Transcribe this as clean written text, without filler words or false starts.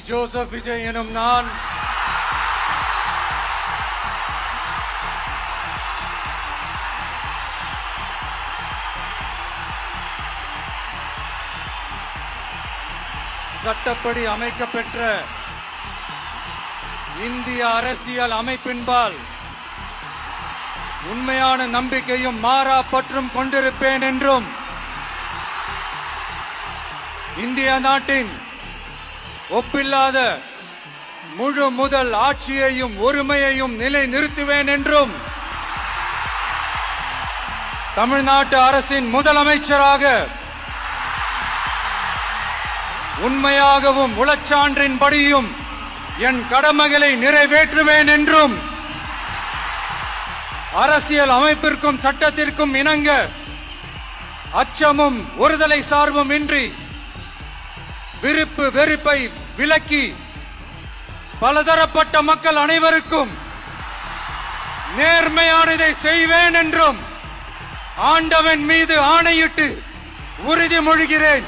Joseph Vijay எனும் நான் சட்டப்படி அமைக்கப்பெற்ற இந்திய அரசியல் அமைப்பின்பால் உண்மையான நம்பிக்கையும் மாறா பற்றும் கொண்டிருப்பேன் என்றும் இந்திய நாட்டின் ஒப்பில்லாத முழு முதல் ஆட்சியையும் ஒருமையையும் நிலை நிறுத்துவேன் என்றும் தமிழ்நாட்டு அரசின் முதலமைச்சராக உண்மையாகவும் உளச்சான்றின்படியும் என் கடமைகளை நிறைவேற்றுவேன் என்றும் அரசியல் அமைப்பிற்கும் சட்டத்திற்கும் இணங்க அச்சமும் ஒருதலை சார்பும் இன்றி விருப்பு வெறுப்பை விலக்கி பலதரப்பட்ட மக்கள் அனைவருக்கும் நேர்மையானதை செய்வேன் என்றும் ஆண்டவன் மீது ஆணையிட்டு உறுதிமொழிகிறேன்.